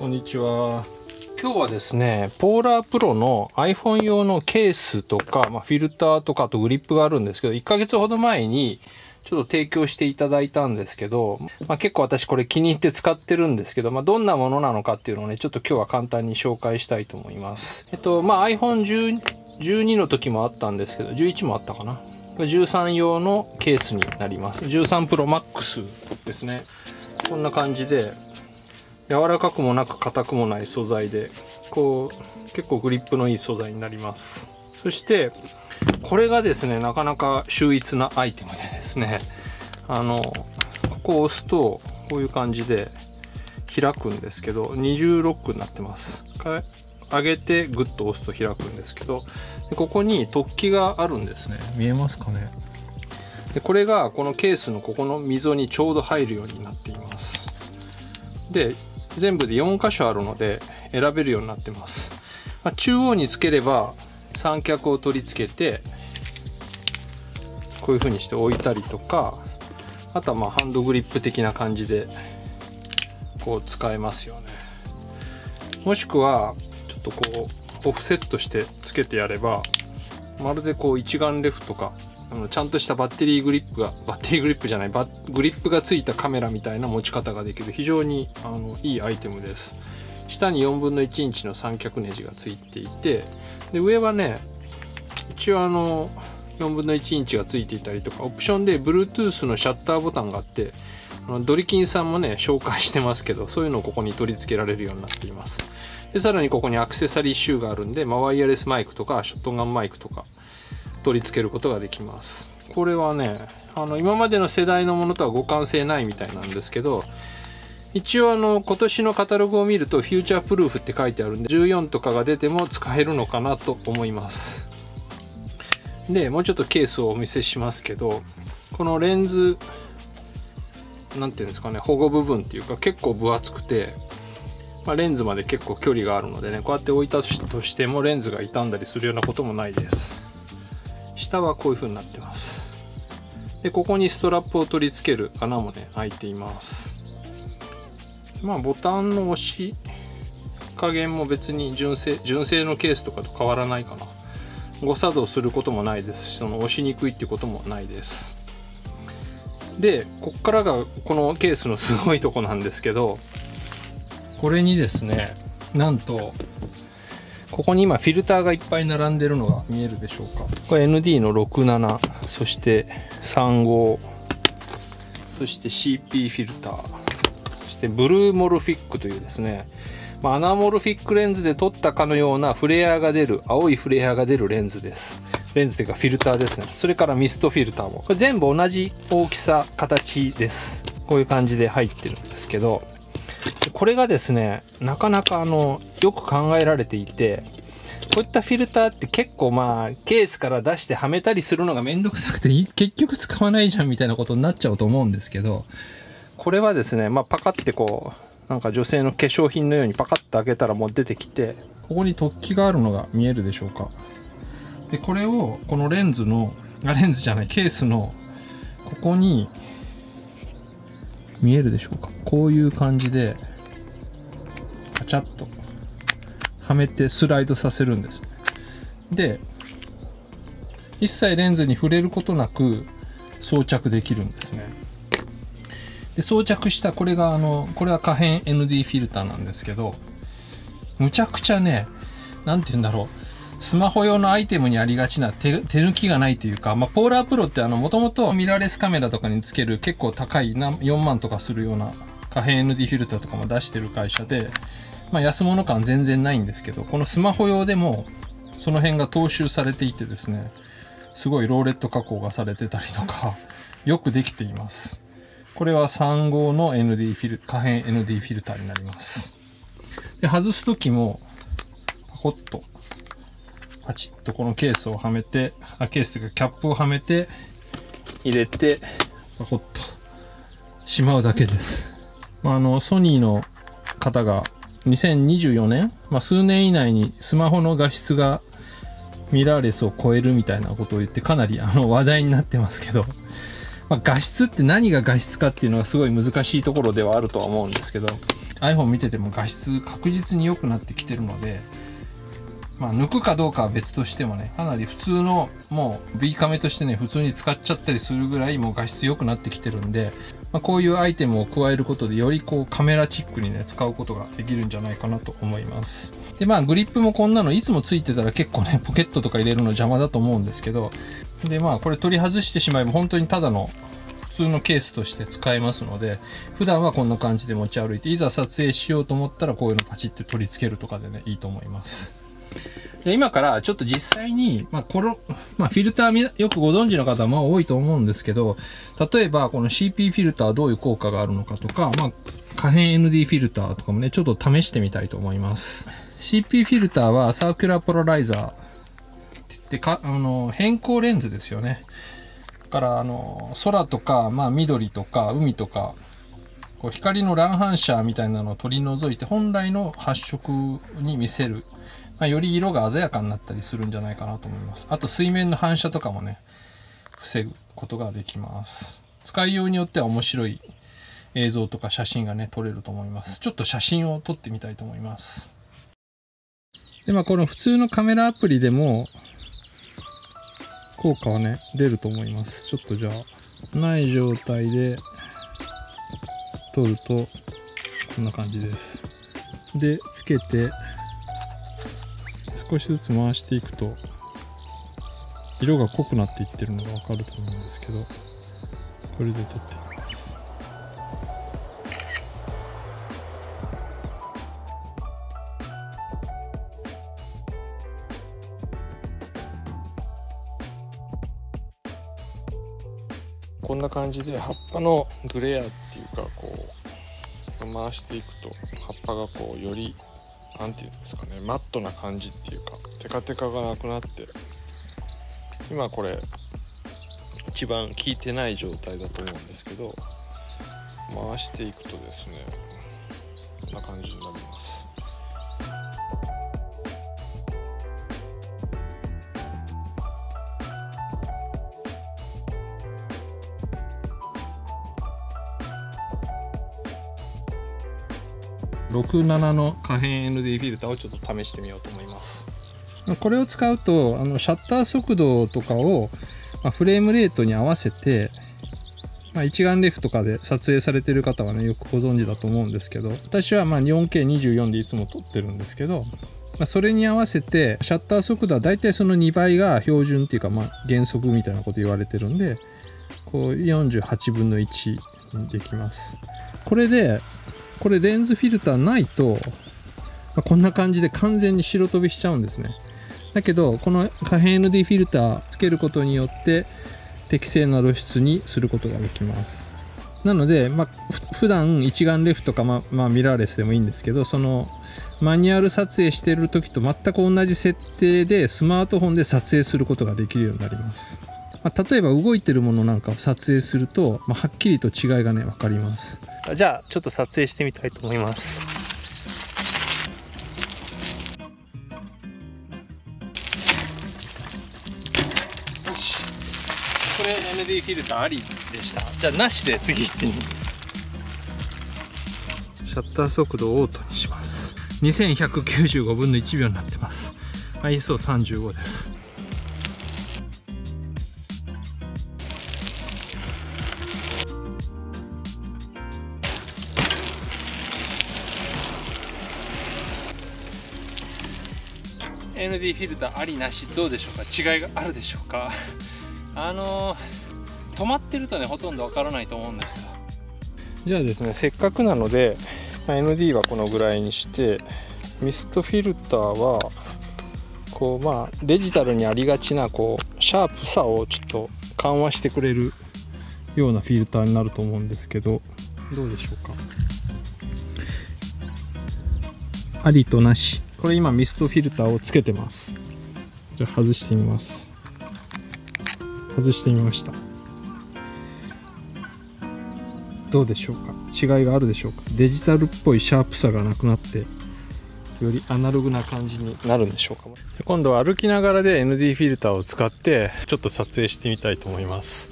こんにちは。今日はですね、ポーラープロの iPhone 用のケースとか、フィルターとかあとグリップがあるんですけど、1ヶ月ほど前にちょっと提供していただいたんですけど、結構私これ気に入って使ってるんですけど、どんなものなのかっていうのをね、ちょっと今日は簡単に紹介したいと思います。iPhone12 の時もあったんですけど、11もあったかな。13用のケースになります。13 Pro Max ですね。こんな感じで、柔らかくもなく硬くもない素材で、結構グリップのいい素材になります。そして、これがですね、なかなか秀逸なアイテムでですね、ここを押すと、こういう感じで開くんですけど、二重ロックになってます。上げてグッと押すと開くんですけど、ここに突起があるんですね。見えますかね。でこれがこのケースのここの溝にちょうど入るようになっています。で、全部で4箇所あるので選べるようになってます。中央につければ三脚を取り付けて、こういう風にして置いたりとか、あとはハンドグリップ的な感じでこう使えますよね。もしくはちょっとオフセットしてつけてやれば、まるで一眼レフとかちゃんとしたグリップがついたカメラみたいな持ち方ができる非常にいいアイテムです。下に1/4インチの三脚ネジがついていて、で上はね、一応1/4インチがついていたりとか、オプションで Bluetooth のシャッターボタンがあって、ドリキンさんもね紹介してますけど、そういうのをここに取り付けられるようになっています。でさらにここにアクセサリーシューがあるんで、ワイヤレスマイクとかショットガンマイクとか取り付けることができます。これはね、今までの世代のものとは互換性ないみたいなんですけど、一応今年のカタログを見るとフューチャープルーフって書いてあるんで、14とかが出ても使えるのかなと思います。でもうちょっとケースをお見せしますけど、このレンズなんていうんですかね、保護部分っていうか結構分厚くて、レンズまで結構距離があるのでね、こうやって置いたとしてもレンズが傷んだりするようなこともないです。下はこういう風になってます。でここにストラップを取り付ける穴もね開いています。ボタンの押し加減も別に純正のケースとかと変わらないかな。誤作動することもないですし、押しにくいってこともないです。でこっからがこのケースのすごいとこなんですけど、これにですね、なんとここに今フィルターがいっぱい並んでるのが見えるでしょうか。これ ND の67、そして35、そして CP フィルター、そしてブルーモルフィックというですね、アナモルフィックレンズで撮ったかのようなフレアが出る、青いフレアが出るレンズです。レンズというかフィルターですね。それからミストフィルターも、これ全部同じ大きさ形です。こういう感じで入ってるんですけど、これがですね、なかなかよく考えられていて、こういったフィルターって結構ケースから出してはめたりするのがめんどくさくて結局使わないじゃんみたいなことになっちゃうと思うんですけど、これはですね、パカってなんか女性の化粧品のようにパカッと開けたらもう出てきて、ここに突起があるのが見えるでしょうか。でこれをこのケースのここに見えるでしょうか。こういう感じでカチャッとはめてスライドさせるんです。で一切レンズに触れることなく装着できるんですね。で装着したこれは可変 ND フィルターなんですけど、むちゃくちゃね、なんて言うんだろう、スマホ用のアイテムにありがちな手抜きがないというか、ポーラープロってもともとミラーレスカメラとかにつける結構高い4万とかするような可変 ND フィルターとかも出してる会社で、安物感全然ないんですけど、このスマホ用でもその辺が踏襲されていてですね、すごいローレット加工がされてたりとか、よくできています。これは35の可変 ND フィルターになります。で外す時もパコッとパチッとこのケースをはめて、ケースというかキャップをはめて入れてパコッとしまうだけです。ソニーの方が2024年、数年以内にスマホの画質がミラーレスを超えるみたいなことを言って、かなり話題になってますけど、画質って何が画質かっていうのがすごい難しいところではあるとは思うんですけど、 iPhone 見てても画質確実に良くなってきてるので、抜くかどうかは別としてもね、かなり普通のもう V カメとしてね普通に使っちゃったりするぐらいもう画質良くなってきてるんで、こういうアイテムを加えることでよりこうカメラチックにね使うことができるんじゃないかなと思います。でグリップもこんなのいつもついてたら結構ねポケットとか入れるの邪魔だと思うんですけど、でこれ取り外してしまえば本当にただの普通のケースとして使えますので、普段はこんな感じで持ち歩いて、いざ撮影しようと思ったらこういうのパチって取り付けるとかでねいいと思います。で今からちょっと実際に、フィルターよくご存知の方も多いと思うんですけど、例えばこの CP フィルターどういう効果があるのかとか、可変 ND フィルターとかもねちょっと試してみたいと思います。CP フィルターはサーキュラーポラライザーって言って変光レンズですよね。だから空とか、緑とか海とかこう光の乱反射みたいなのを取り除いて本来の発色に見せる、より色が鮮やかになったりするんじゃないかなと思います。あと水面の反射とかもね防ぐことができます。使いようによっては面白い映像とか写真がね撮れると思います。ちょっと写真を撮ってみたいと思います。でこの普通のカメラアプリでも効果はね出ると思います。ちょっとじゃあない状態で撮るとこんな感じです。でつけて少しずつ回していくと色が濃くなっていってるのがわかると思うんですけど、これで撮ってみます。こんな感じで葉っぱのグレアっていうかこう回していくと葉っぱがこうよりなんていうんですかね、マットな感じっていうかテカテカがなくなって、今これ一番効いてない状態だと思うんですけど、回していくとですねこんな感じになります。67の可変 ND フィルターをちょっと試してみようと思います。これを使うとシャッター速度とかをフレームレートに合わせて、一眼レフとかで撮影されてる方はねよくご存知だと思うんですけど、私は4K24 でいつも撮ってるんですけど、それに合わせてシャッター速度はだいたいその2倍が標準っていうか原則みたいなこと言われてるんで、こう48分の1にできます。これレンズフィルターないと、こんな感じで完全に白飛びしちゃうんですね。だけどこの可変 ND フィルターつけることによって適正な露出にすることができます。なので、普段一眼レフとか、ミラーレスでもいいんですけど、そのマニュアル撮影してる時と全く同じ設定でスマートフォンで撮影することができるようになります。例えば動いてるものなんかを撮影すると、はっきりと違いがね分かります。じゃあちょっと撮影してみたいと思います。これ ND フィルターありでした。じゃあなしで次行ってみます。シャッター速度をオートにします。2195分の1秒になってます。 ISO35 です。ND フィルターありなしどうでしょうか。違いがあるでしょうか。止まってるとねほとんどわからないと思うんですけど、じゃあですねせっかくなので ND はこのぐらいにして、ミストフィルターはこうデジタルにありがちなこうシャープさをちょっと緩和してくれるようなフィルターになると思うんですけど、どうでしょうか。ありとなし。これ今ミストフィルターをつけてます。じゃあ外してみます。外してみました。どうでしょうか。違いがあるでしょうか。デジタルっぽいシャープさがなくなってよりアナログな感じになるんでしょうか。今度は歩きながらで ND フィルターを使ってちょっと撮影してみたいと思います。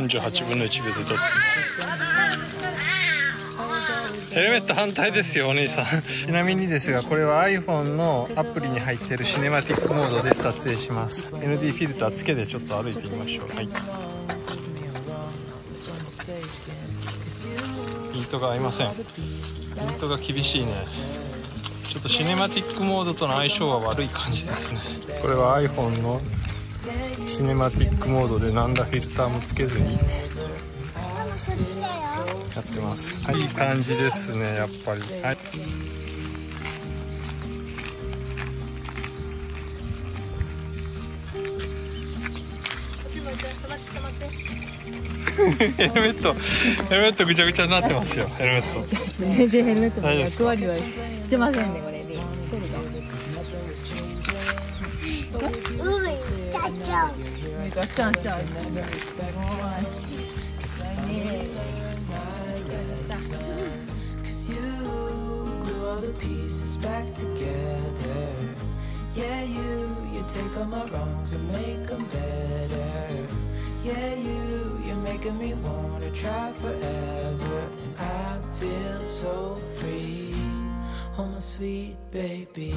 48分の1秒で撮ってます。ヘルメット反対ですよお兄さん。ちなみにですが、これは iPhone のアプリに入っているシネマティックモードで撮影します。 ND フィルターつけてちょっと歩いてみましょう。はい、ピントが合いません。ピントが厳しいね。ちょっとシネマティックモードとの相性は悪い感じですね。これは iPhone のシネマティックモードで何らフィルターもつけずにやってます。はい、いい感じですね、やっぱり。はい、ヘルメットぐちゃぐちゃになってますよ。ヘルメット全然ヘルメットの役割はしてませんね。これでガチャンしちゃう。The pieces back together. Yeah, you take all my wrongs and make them better. Yeah, you're making me wanna try forever. And I feel so free, oh my sweet baby.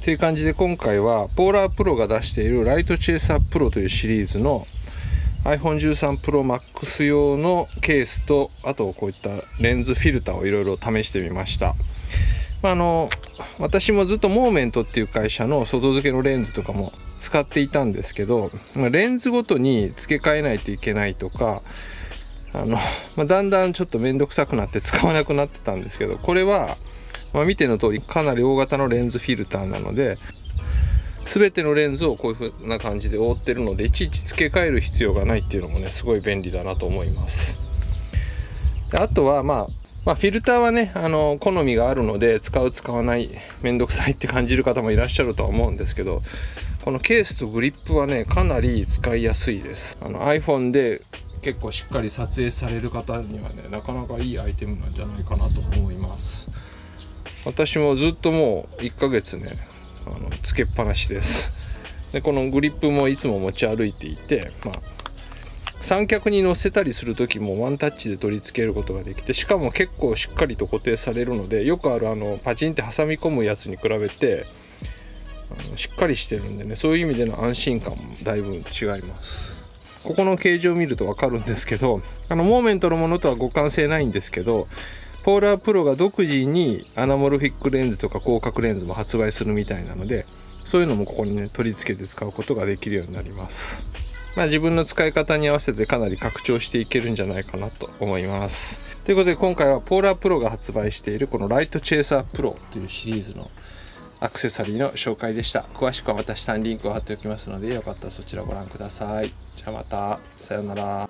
という感じで、今回はポーラープロが出しているライトチェイサープロというシリーズの iPhone13 Pro Max 用のケースと、あとこういったレンズフィルターをいろいろ試してみました。私もずっとモーメントっていう会社の外付けのレンズとかも使っていたんですけど、レンズごとに付け替えないといけないとか、だんだんちょっと面倒くさくなって使わなくなってたんですけど、これは見ての通りかなり大型のレンズフィルターなので、全てのレンズをこういう風な感じで覆ってるので、いちいち付け替える必要がないっていうのもね、すごい便利だなと思います。あとはフィルターはね、好みがあるので、使う使わないめんどくさいって感じる方もいらっしゃるとは思うんですけど、このケースとグリップはね、かなり使いやすいです。iPhone で結構しっかり撮影される方にはね、なかなかいいアイテムなんじゃないかなと思います。私もずっともう1ヶ月ね、つけっぱなしです。でこのグリップもいつも持ち歩いていて、三脚に乗せたりする時もワンタッチで取り付けることができて、しかも結構しっかりと固定されるので、よくあるパチンって挟み込むやつに比べてしっかりしてるんでね、そういう意味での安心感もだいぶ違います。ここの形状を見ると分かるんですけど、モーメントのものとは互換性ないんですけど、ポーラープロが独自にアナモルフィックレンズとか広角レンズも発売するみたいなので、そういうのもここにね取り付けて使うことができるようになります。自分の使い方に合わせてかなり拡張していけるんじゃないかなと思います。ということで、今回はポーラープロが発売しているこのライトチェイサープロというシリーズのアクセサリーの紹介でした。詳しくはまた下にリンクを貼っておきますので、よかったらそちらをご覧ください。じゃあまた、さようなら。